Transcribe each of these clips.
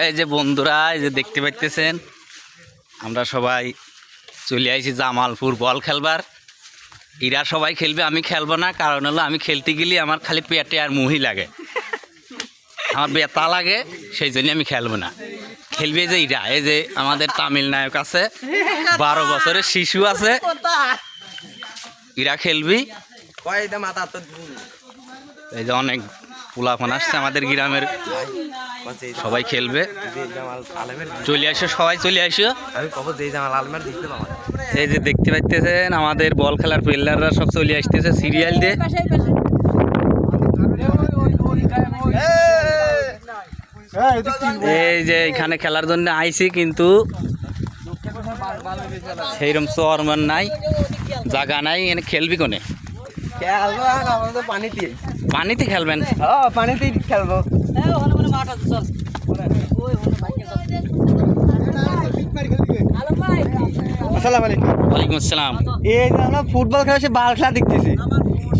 এই যে বন্ধুরা, এই যে দেখতে পাইতেছেন আমরা সবাই চলে আইছি জামালপুর বল খেলবার। এরা সবাই খেলবে, আমি খেলবো না। কারণ হলো আমি খেলতে গেলে আমার খালি পেটে আর মুহি লাগে, আমার বেতা লাগে, সেই জন্য আমি খেলবো না। খেলবে যে এরা, এই যে আমাদের তামিল নায়ক আছে, 12 বছরের শিশু আছে, এরা খেলবি। এই যে অনেক পোলাপান আসছে আমাদের গ্রামের, সবাই খেলবে। চলে আসো, সবাই চলে আসো। এই যে দেখতে পাইতেছেন আমাদের বল খেলার প্লেয়াররা সব চলে আসতেছে সিরিয়াল দিয়ে। এই যে এখানে খেলার জন্য আইছি, কিন্তু সেইরকম চরমান নাই, জায়গা নাই। এখানে খেলবি কোনে? পানিতে খেলবেন? পানিতেই খেলবো। ওয়ালাইকুম আসসালাম। এই যে আমরা ফুটবল খেলা, সে বাল খেলা দেখতেছি,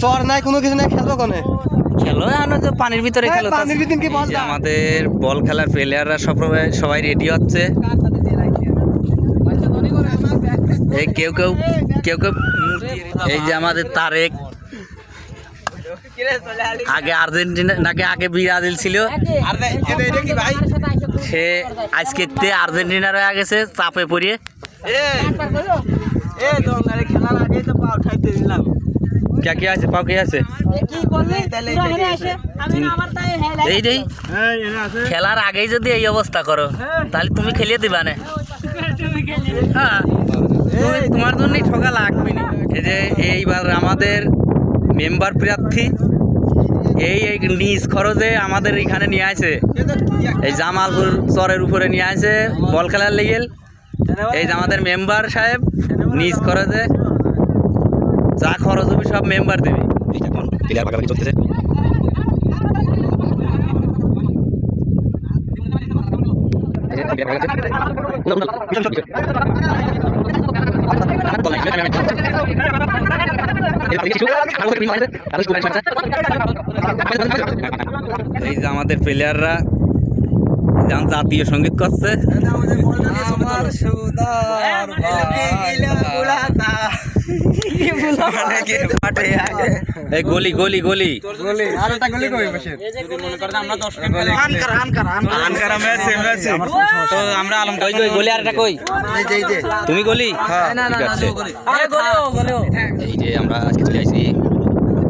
চর নাই, কোনো কিছু নাই, খেলবো কোনে? খেলো আমরা তো পানির ভিতরে খেলো। পানির ভিতরে কি বল? আমাদের বল খেলার প্লেয়াররা সবাই রেডি হচ্ছে। এই কেউ কেউ এই যে আমাদের তারেক, আগে আর্জেন্টিনা নাকি আগে ব্রাজিল ছিল, সে আজকে আর্জেন্টিনার হয়ে গেছে চাপে পড়িয়ে। কে আছে? পাও কে আছে? এই খেলার আগেই যদি এই অবস্থা করো, তাহলে তুমি খেলিয়ে দিবা না। হ্যাঁ, তোমার জন্যই ঠকা লাগবে না। এই যে এইবার আমাদের মেম্বার প্রার্থী এই নিজ খরচে আমাদের এখানে নিয়ে আসে, এই জামালপুর চরের উপরে নিয়ে আসে বল খেলার লেগেল। এই যে আমাদের মেম্বার সাহেব নিজ খরচে যা খরচ হবে সব মেম্বার দেবে। এখন প্লেয়ার ভাগাভাগি চলতেছে। এই যে আমাদের প্লেয়াররা যেমন জাতীয় সঙ্গীত করছে। এই গলি গলি গলি আমরা আলম কই কই গলি, আর একটা কই তুমি গলি? ঠিক আছে। এই যে আমরা আজকে চলে আসছি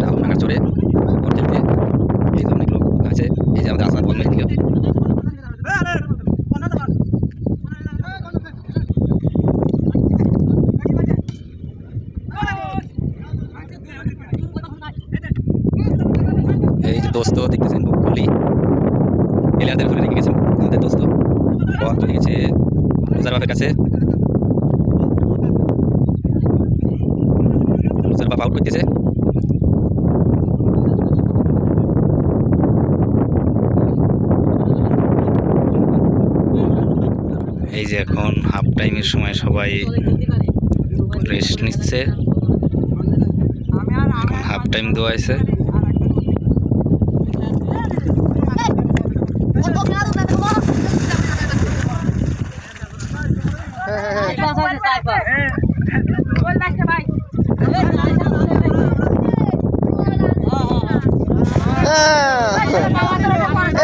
আলমডাঙ্গার চরে বল খেলতে। এই যে অনেক লোক আছে, এই যে আমাদের আসাদ বল মেরে দিল। এই যে দোস্ত দেখতেছেন বলি প্লেয়ারদের ধরে রেখে গেছেন আমাদের দোস্ত, বল চলে গেছে রোজার কাছে। রোজার বাপ আউট করতেছে। এই যে এখন হাফ টাইমের সময় সবাই রেস্ট নিচ্ছে, এখন হাফ টাইম দেওয়া হয়েছে।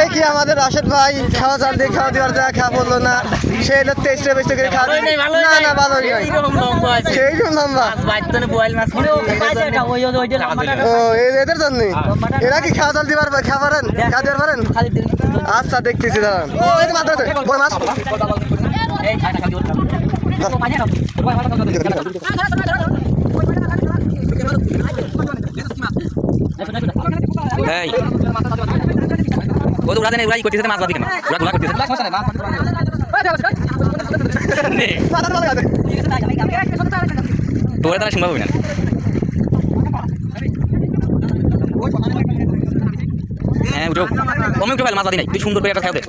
এই কি আমাদের রাশেদ ভাই খাওয়া চাল দিয়ে খাওয়া দেওয়ার জায়গা খাওয়া বললো না, সেই 23 করে খাওয়া না না ভালো সেই লম্বা। ও এদের জন্য এরা কি খাওয়া চাল দিবার খাবারেন খাওয়া দিবার পারেন? আচ্ছা দেখতেছি দাঁড়ান। বড় মাছ ও তো উড়াতে নেই, উড়াই করতেছে মাছ বাদি কেন? উড়া করতেছে তোরা তারা শুনবা না। হ্যাঁ উঠো, কমে উঠে মাছ বাদি নাই, তুই সুন্দর করে একটা খাও দে।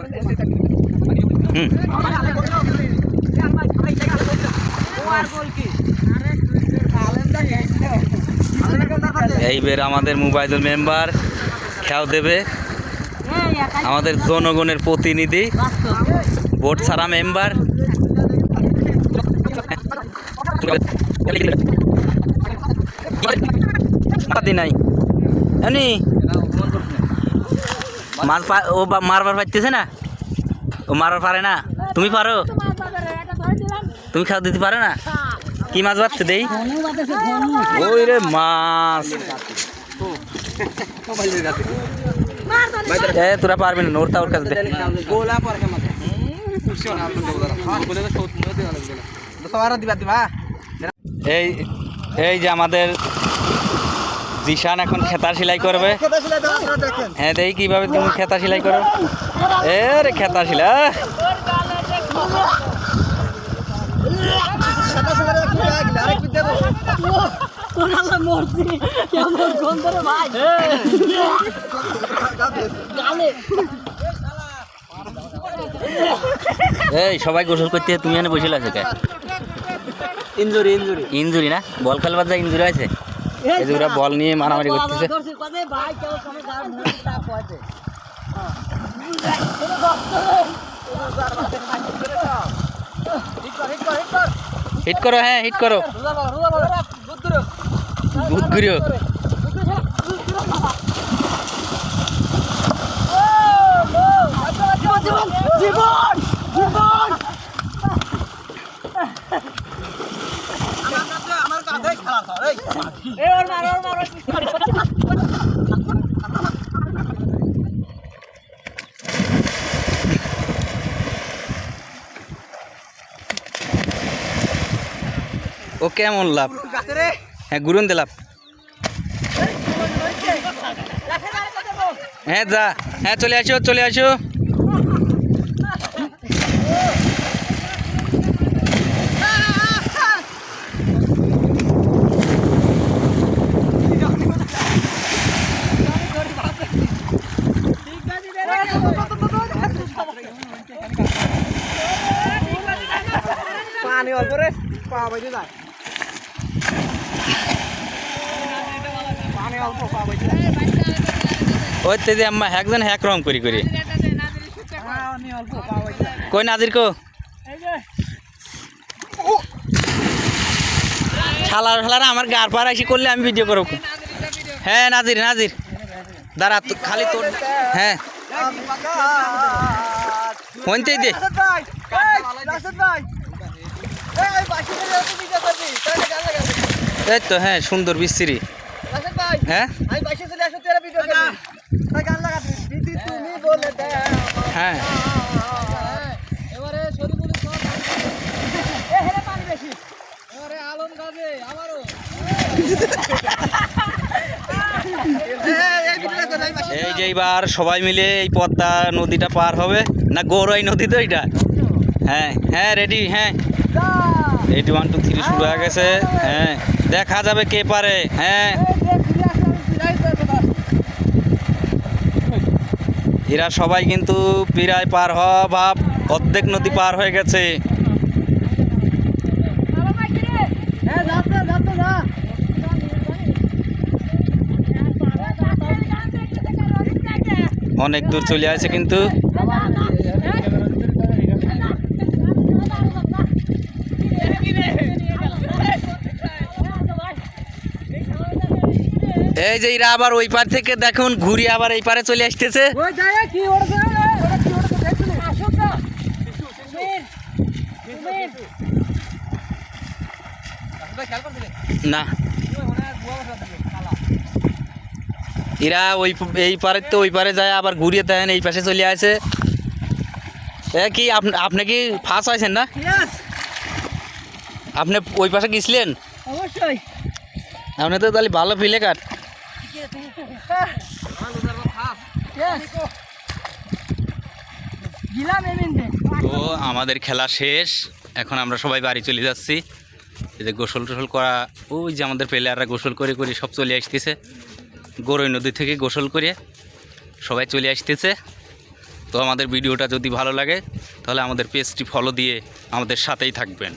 এইবার আমাদের মোবাইলের মেম্বার খেয়াও দেবে। আমাদের জনগণের প্রতিনিধি, ভোট ছাড়া মেম্বার। নাই এমনি ও মারবার পারতেছে না, ও মারবার পারে না। তুমি পারো? তুমি খাওয়া দিতে পারো না? কি মাছ পাচ্ছে দেই? ওই রে মাছ। তোরা পারবি না, ওরটা ওর কাছে দে। এই এই যে আমাদের জিশান এখন খেতা সেলাই করবে। হ্যাঁ দেই কিভাবে তুমি খেতা সেলাই করো। এ রে খেতা সেলাই এই সবাই গোসল করতে, তুমি এখানে বসে আছো কে? ইনজুরি ইনজুরি ইনজুরি না? বল খেলবার যা ইনজুরি আছে, এই যে ওরা বল নিয়ে মারামারি করতেছে। হিট করো, হ্যাঁ হিট করো। বুদগুড়িও জীবন জীবন আমার কাছে খেলা ধরে। এই ওর মার ওর মার। ও কেমন লাভ? হ্যাঁ গুরুন দিলাম। হ্যাঁ যা, হ্যাঁ চলে আসো চলে আসো। পানি অল্প রে, পা বাইতে যায়। পানি অল্প, পা বাইতে যায়। ওই তে যে আম্মা একজন হ্যাক রং করি করি কই নাজির কো শালার শালারা আমার গার পার আইসি করলে আমি ভিডিও করব। হ্যাঁ নাজির নাজির দাঁড়া খালি তোর। হ্যাঁ হইতেই দে। এই তো হ্যাঁ সুন্দর বিশ্রী। হ্যাঁ হ্যাঁ এই যে এইবার সবাই মিলে এই পদ্মা নদীটা পার হবে না, গৌরাই নদী তো এটা। হ্যাঁ হ্যাঁ রেডি। হ্যাঁ রেডি 1 2 3 শুরু হয়ে গেছে। হ্যাঁ দেখা যাবে কে পারে। হ্যাঁ এরা সবাই কিন্তু প্রায় পার হওয়া ভাব, অর্ধেক নদী পার হয়ে গেছে। অনেক দূর চলে আসে কিন্তু। এই যে এরা আবার ওই পার থেকে দেখুন ঘুরে আবার এই পারে চলে আসতেছে। না এরা ওই এই পারে তো ওই পারে যায় আবার ঘুরিয়ে দেন এই পাশে চলে আসে। কি আপনি কি ফার্স্ট হয়েছেন না? আপনি ওই পাশে গেছিলেন? অবশ্যই। আপনি তো তাহলে ভালো ফিলে কাট। তো আমাদের খেলা শেষ, এখন আমরা সবাই বাড়ি চলে যাচ্ছি। এই যে গোসল টোসল করা, ওই যে আমাদের প্লেয়াররা গোসল করে করে সব চলে আসতেছে। গৌরই নদী থেকে গোসল করে সবাই চলে আসতেছে। তো আমাদের ভিডিওটা যদি ভালো লাগে তাহলে আমাদের পেজটি ফলো দিয়ে আমাদের সাথেই থাকবেন।